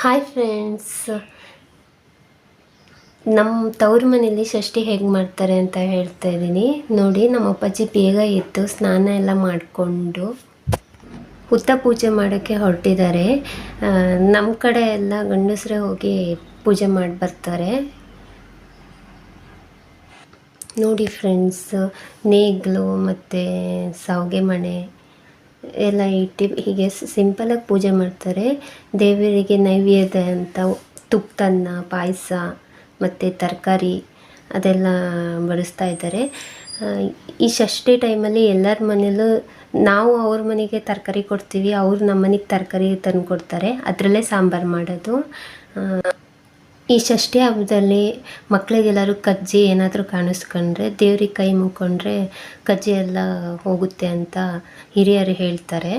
Hi friends, ನಮ್ಮ ತವ್ರ ಮನೇಲಿ ಷಷ್ಠಿ ಹೇಗೆ ಮಾಡ್ತಾರೆ ಅಂತ ಹೇಳ್ತಾ ಇದ್ದೀನಿ ನೋಡಿ. ನಮ್ಮ ಅಪ್ಪಾಜಿ ಬೇಗ ಎದ್ದು ಸ್ನಾನ ಎಲ್ಲ ಮಾಡಿಕೊಂಡು ಹುತ್ತ ಪೂಜೆ ಮಾಡೋಕ್ಕೆ ಹೊರಟಿದ್ದಾರೆ. ನಮ್ಮ ಕಡೆ ಎಲ್ಲ ಗಂಡಸರೇ ಹೋಗಿ ಪೂಜೆ ಮಾಡಿ ಬರ್ತಾರೆ ನೋಡಿ ಫ್ರೆಂಡ್ಸ್. ನೇಗಿಲು ಮತ್ತು ಸಾವಿಗೆ ಮಣೆ ಎಲ್ಲ ಇಟ್ಟು ಹೀಗೆ ಸಿಂಪಲಾಗಿ ಪೂಜೆ ಮಾಡ್ತಾರೆ. ದೇವರಿಗೆ ನೈವೇದ್ಯ ಅಂತ ತುಪ್ಪದನ್ನ, ಪಾಯಸ ಮತ್ತು ತರಕಾರಿ ಅದೆಲ್ಲ ಬಡಿಸ್ತಾ ಇದ್ದಾರೆ. ಈ ಷಷ್ಠಿ ಟೈಮಲ್ಲಿ ಎಲ್ಲರ ಮನೇಲೂ ನಾವು ಅವ್ರ ಮನೆಗೆ ತರಕಾರಿ ಕೊಡ್ತೀವಿ, ಅವ್ರು ನಮ್ಮ ಮನೆಗೆ ತರಕಾರಿ ತಂದು ಕೊಡ್ತಾರೆ. ಅದರಲ್ಲೇ ಸಾಂಬಾರು ಮಾಡೋದು. ಈ ಷಷ್ಠಿ ಹಬ್ಬದಲ್ಲಿ ಮಕ್ಕಳಿಗೆಲ್ಲರೂ ಕಜ್ಜಿ ಏನಾದರೂ ಕಾಣಿಸ್ಕೊಂಡ್ರೆ ದೇವ್ರಿಗೆ ಕೈ ಮುಕ್ಕೊಂಡ್ರೆ ಕಜ್ಜಿ ಎಲ್ಲ ಹೋಗುತ್ತೆ ಅಂತ ಹಿರಿಯರು ಹೇಳ್ತಾರೆ.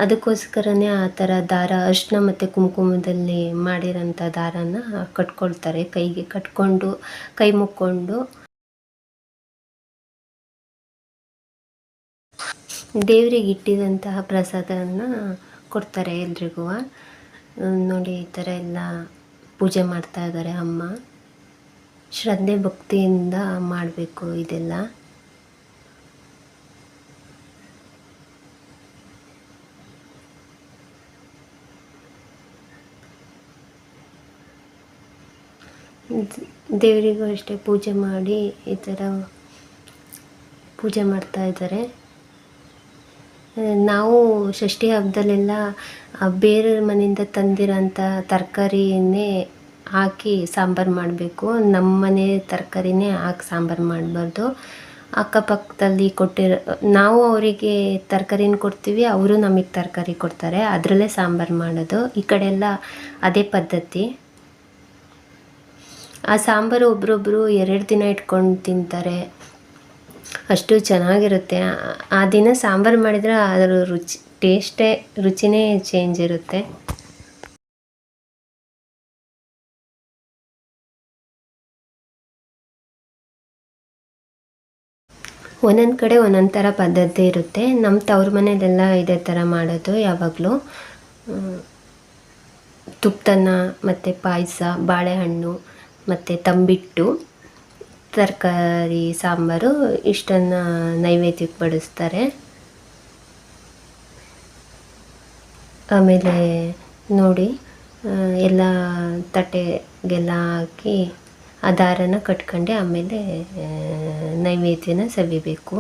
ಅದಕ್ಕೋಸ್ಕರನೇ ಆ ಥರ ದಾರ, ಅರಿಶಿನ ಮತ್ತು ಕುಂಕುಮದಲ್ಲಿ ಮಾಡಿರೋಂಥ ದಾರನ ಕಟ್ಕೊಳ್ತಾರೆ. ಕೈಗೆ ಕಟ್ಕೊಂಡು ಕೈ ಮುಕ್ಕೊಂಡು ದೇವರಿಗೆ ಇಟ್ಟಿದಂತಹ ಪ್ರಸಾದವನ್ನು ಕೊಡ್ತಾರೆ ಎಲ್ರಿಗೂ. ನೋಡಿ, ಈ ಥರ ಎಲ್ಲ ಪೂಜೆ ಮಾಡ್ತಾ ಇದ್ದಾರೆ ಅಮ್ಮ. ಶ್ರದ್ಧೆ ಭಕ್ತಿಯಿಂದ ಮಾಡಬೇಕು ಇದೆಲ್ಲ. ದೇವರಿಗೂ ಅಷ್ಟೇ ಪೂಜೆ ಮಾಡಿ ಈ ಥರ ಪೂಜೆ ಮಾಡ್ತಾ ಇದ್ದಾರೆ. ನಾವು ಷಷ್ಠಿ ಹಬ್ಬದಲ್ಲೆಲ್ಲ ಬೇರೆಯವ್ರ ಮನೆಯಿಂದ ತಂದಿರೋಂಥ ತರಕಾರಿಯನ್ನೇ ಹಾಕಿ ಸಾಂಬಾರು ಮಾಡಬೇಕು. ನಮ್ಮ ಮನೆ ತರಕಾರಿನೇ ಹಾಕಿ ಸಾಂಬಾರು ಮಾಡಬಾರ್ದು. ಅಕ್ಕಪಕ್ಕದಲ್ಲಿ ನಾವು ಅವರಿಗೆ ತರಕಾರಿನ ಕೊಡ್ತೀವಿ, ಅವರು ನಮಗೆ ತರಕಾರಿ ಕೊಡ್ತಾರೆ, ಅದರಲ್ಲೇ ಸಾಂಬಾರು ಮಾಡೋದು. ಈ ಕಡೆ ಎಲ್ಲ ಅದೇ ಪದ್ಧತಿ. ಆ ಸಾಂಬಾರು ಒಬ್ರೊಬ್ಬರು 2 ದಿನ ಇಟ್ಕೊಂಡು ತಿಂತಾರೆ. ಅಷ್ಟು ಚೆನ್ನಾಗಿರುತ್ತೆ. ಆ ದಿನ ಸಾಂಬಾರು ಮಾಡಿದರೆ ಅದರ ರುಚಿನೇ ಚೇಂಜ್ ಇರುತ್ತೆ. ಒಂದೊಂದು ಕಡೆ ಒಂದೊಂದು ಥರ ಪದ್ಧತಿ ಇರುತ್ತೆ. ನಮ್ಮ ತವ್ರ ಮನೆಯಲ್ಲೆಲ್ಲ ಇದೇ ಥರ ಮಾಡೋದು ಯಾವಾಗಲೂ. ತುಪ್ಪದನ್ನ ಮತ್ತು ಪಾಯಸ, ಬಾಳೆಹಣ್ಣು ಮತ್ತು ತಂಬಿಟ್ಟು, ತರಕಾರಿ ಸಾಂಬಾರು ಇಷ್ಟನ್ನು ನೈವೇದ್ಯಕ್ಕೆ ಬಡಿಸ್ತಾರೆ. ಆಮೇಲೆ ನೋಡಿ, ಎಲ್ಲ ತಟ್ಟೆಗೆಲ್ಲ ಹಾಕಿ ಆ ದಾರನ ಕಟ್ಕೊಂಡೆ ಆಮೇಲೆ ನೈವೇದ್ಯನ ಸವಿಬೇಕು.